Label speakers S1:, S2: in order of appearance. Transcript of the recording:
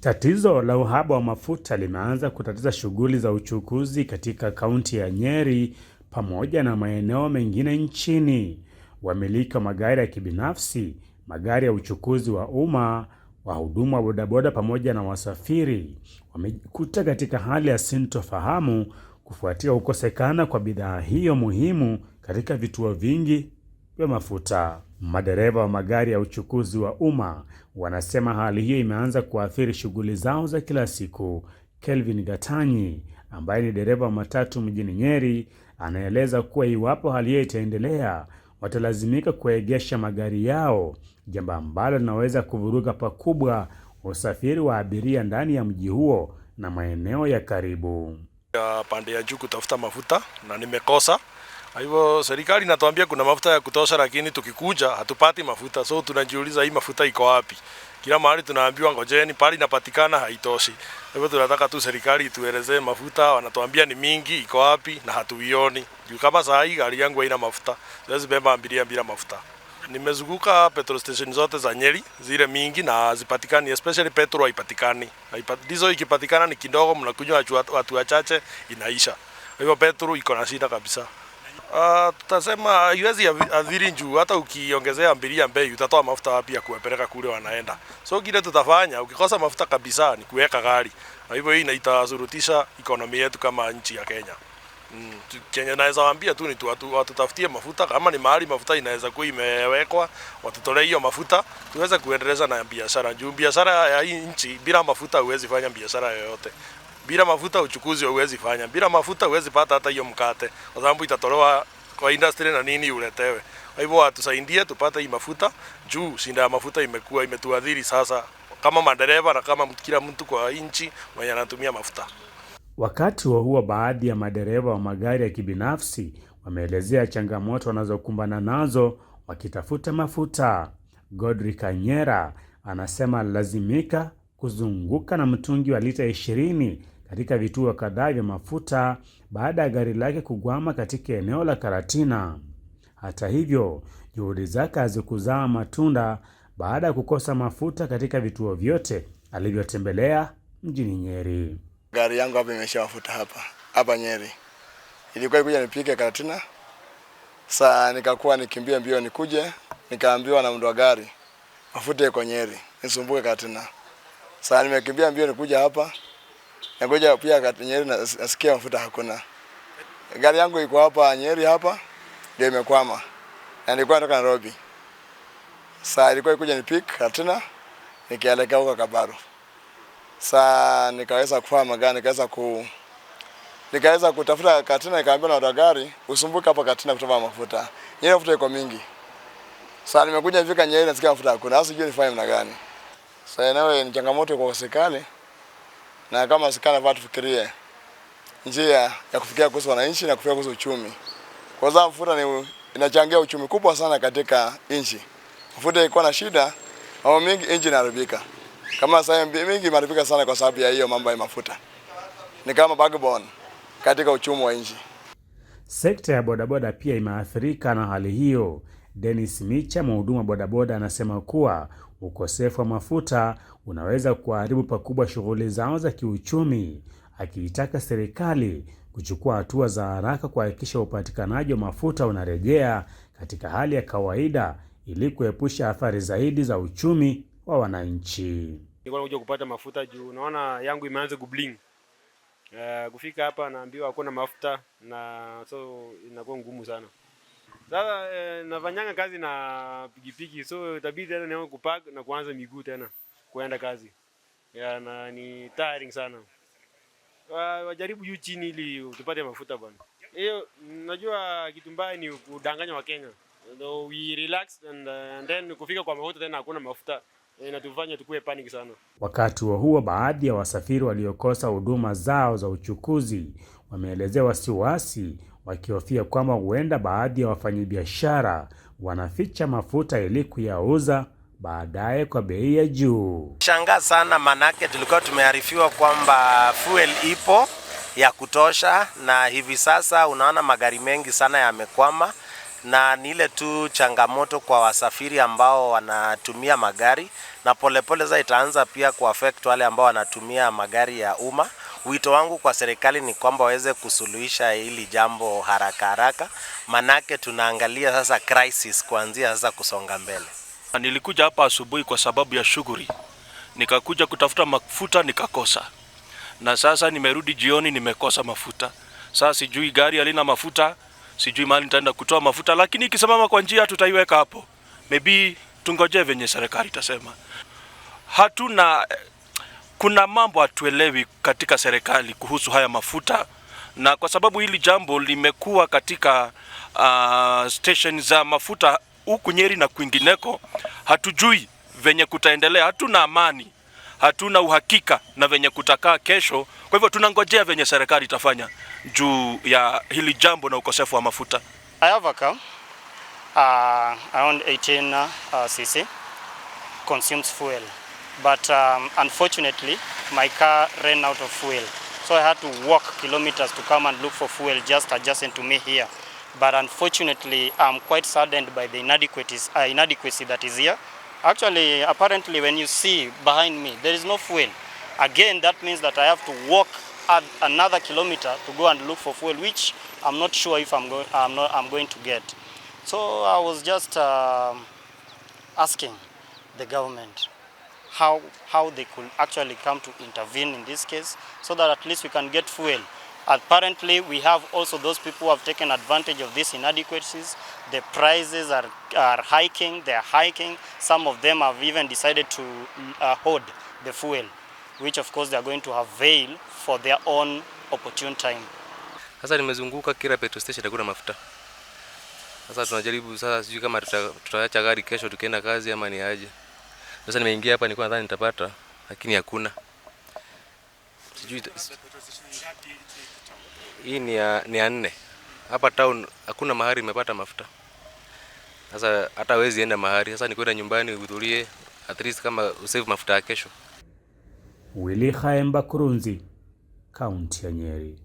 S1: Tatizo la uhaba wa mafuta limeanza kutatiza shughuli za uchukuzi katika kaunti ya Nyeri pamoja na maeneo mengine nchini. Wamiliki wa magari ya kibinafsi, magari ya uchukuzi wa umma, wahudumu wa bodaboda pamoja na wasafiri wamejikuta katika hali ya sintofahamu kufuatia kukosekana kwa bidhaa hiyo muhimu katika vituo vingi vya mafuta. Madereva wa magari ya uchukuzi wa umma wanasema hali hiyo imeanza kuathiri shughuli zao za kila siku. Kelvin Gatanyi, ambaye ni dereva wa matatu mjini Nyeri, anaeleza kuwa iwapo hali hiyo itaendelea, watalazimika kuegesha magari yao, jambo ambalo linaweza kuvuruga pakubwa usafiri wa abiria ndani ya mji huo na maeneo ya karibu.
S2: Pande ya juu kutafuta mafuta na nimekosa. Hivyo serikali inatuambia kuna mafuta ya kutosha, lakini tukikuja hatupati mafuta. So tunajiuliza hii mafuta iko wapi? Kila mahali tunaambiwa ngojeni, pale inapatikana haitoshi. Hivyo tunataka tu serikali ituelezee mafuta, wanatuambia ni mingi, iko wapi na hatuioni. Juu kama saa hii gari yangu haina mafuta, siwezi beba abiria bila mafuta. Nimezunguka petrol station zote za Nyeri, zile mingi na zipatikani, especially petrol haipatikani. Diesel ikipatikana ni kidogo, mnakunywa watu wachache inaisha. Hivyo petrol iko na shida kabisa. Tutasema haiwezi adhiri juu hata ukiongezea abiria bei utatoa mafuta wapi ya kuwapeleka kule wanaenda. So kile tutafanya ukikosa mafuta kabisa ni kuweka gari. Na hivyo hii itazurutisha economy yetu kama nchi ya Kenya. Kenya naweza waambia tu ni watutafutie mafuta, kama ni mahali mafuta inaweza kuwa imewekwa, watutolee hiyo mafuta tuweze kuendeleza na biashara. Juu biashara ya hii nchi bila mafuta huwezi fanya biashara yoyote. Bila mafuta uchukuzi huwezi fanya. Bila mafuta huwezi pata hata hiyo mkate. Kwa sababu itatolewa kwa industry na nini uletewe. Kwa hivyo watusaidie tupate hii mafuta. Juu shinda ya mafuta imekuwa imetuadhiri sasa kama madereva na kama kila mtu kwa nchi mwenye anatumia mafuta.
S1: Wakati huo baadhi ya madereva wa magari ya kibinafsi wameelezea changamoto wanazokumbana nazo wakitafuta mafuta. Godrick Kanyera anasema lazimika kuzunguka na mtungi wa lita 20 katika vituo kadhaa vya mafuta baada ya gari lake kugwama katika eneo la Karatina. Hata hivyo, juhudi zake hazikuzaa matunda baada ya kukosa mafuta katika vituo vyote alivyotembelea mjini Nyeri.
S3: Gari yangu hapa imesha mafuta hapa Nyeri. Ilikuwa ikuja nipike Karatina. Sasa nikakuwa nikimbia mbio nikuje, nikaambiwa na mtu wa gari mafuta iko Nyeri, nisumbuke Karatina. Sasa nimekimbia mbio nikuja hapa. Ngoja pia Nyeri nasikia mafuta hakuna. Gari yangu iko hapa Nyeri hapa ndio imekwama. Na nilikuwa natoka Nairobi. Sasa ilikuwa ikuja nipike Karatina nikielekea huko Kabaru. Sasa nikaweza kufa magari, nikaweza kutafuta Karatina, nikaambiwa na gari usumbuke hapa Karatina kutoa mafuta. Nyeri mafuta iko mingi. Sasa nimekuja nifika Nyeri nasikia mafuta hakuna. Sasa sijui nifanye namna gani. Sasa enyewe ni changamoto kwa serikali, na kama serikali watu fikirie njia ya kufikia kuhusu wananchi na kufikia kuhusu uchumi. Kwa sababu mafuta inachangia uchumi kubwa sana katika nchi. Mafuta iko na shida, au mingi nchi inaharibika. Kama sasa mingi imeharibika sana kwa sababu ya hiyo mambo ya mafuta. Ni kama backbone katika uchumi wa nchi.
S1: Sekta ya bodaboda pia imeathirika na hali hiyo. Dennis Micha, mhudumu wa bodaboda, anasema kuwa ukosefu wa mafuta unaweza kuharibu pakubwa shughuli zao za kiuchumi, akiitaka serikali kuchukua hatua za haraka kuhakikisha upatikanaji wa mafuta unarejea katika hali ya kawaida ili kuepusha athari zaidi za uchumi wa wananchi.
S4: Nilikuwa nakuja kupata mafuta juu naona yangu imeanza kubling. Kufika hapa naambiwa hakuna mafuta na so inakuwa ngumu sana. Sasa nafanyanga kazi na pikipiki, so itabidi tena nianze kupack na kuanza miguu tena kuenda kazi. Na ni tiring sana. Wajaribu juu chini ili tupate mafuta bwana. Hiyo najua kitu mbaya ni kudanganya wa Kenya. Though we relax and then kufika kwa mafuta tena hakuna mafuta, inatufanya tukue panic sana.
S1: Wakati huo baadhi ya wasafiri waliokosa huduma zao za uchukuzi wameelezea wasiwasi, wakihofia kwamba huenda baadhi ya wafanyabiashara wanaficha mafuta ili kuyauza baadaye kwa bei ya juu.
S5: Shangaa sana manake tulikuwa tumearifiwa kwamba fuel ipo ya kutosha, na hivi sasa unaona magari mengi sana yamekwama, na ni ile tu changamoto kwa wasafiri ambao wanatumia magari, na polepole za itaanza pia kuaffect wale ambao wanatumia magari ya umma. Wito wangu kwa serikali ni kwamba waweze kusuluhisha hili jambo haraka haraka, manake tunaangalia sasa crisis kuanzia sasa kusonga mbele.
S2: Nilikuja hapa asubuhi kwa sababu ya shughuli, nikakuja kutafuta mafuta nikakosa, na sasa nimerudi jioni nimekosa mafuta. Sasa sijui gari halina mafuta, sijui mahali nitaenda kutoa mafuta, lakini ikisimama kwa njia tutaiweka hapo. Maybe tungoje venye serikali itasema. Kuna mambo hatuelewi katika serikali kuhusu haya mafuta, na kwa sababu hili jambo limekuwa katika station za mafuta huku Nyeri na kwingineko, hatujui venye kutaendelea, hatuna amani, hatuna uhakika na venye kutakaa kesho. Kwa hivyo tunangojea venye serikali itafanya juu ya hili jambo na ukosefu wa mafuta.
S6: I have a car, around 18 cc, consumes fuel. But unfortunately, my car ran out of fuel. So I had to walk kilometers to come and look for fuel just adjacent to me here. But unfortunately, I'm quite saddened by the inadequacy that is here. Actually, apparently, when you see behind me, there is no fuel. Again, that means that I have to walk another kilometer to go and look for fuel, which I'm not sure if I'm going to get. So I was just asking the government how they could actually come to intervene in this case, so that at least we can get fuel. Apparently, we have also those people who have taken advantage of these inadequacies. The prices are hiking, they're hiking. Some of them have even decided to hoard the fuel, which of course they're going to avail for their own opportune time.
S7: Sasa nimezunguka kila petrol station hakuna mafuta. Sasa tunajaribu sasa, sijui kama tutaacha gari kesho tukienda kazi ama ni aje. Sasa nimeingia hapa nilikuwa nadhani nitapata, lakini hakuna. Sijui hii ni ya 4. Hapa town hakuna mahali nimepata mafuta. Sasa hata hawezi enda mahali. Sasa nikwenda nyumbani uhudhurie at least kama usave mafuta ya kesho.
S1: Willy Khaemba Kurunzi, Kaunti ya Nyeri.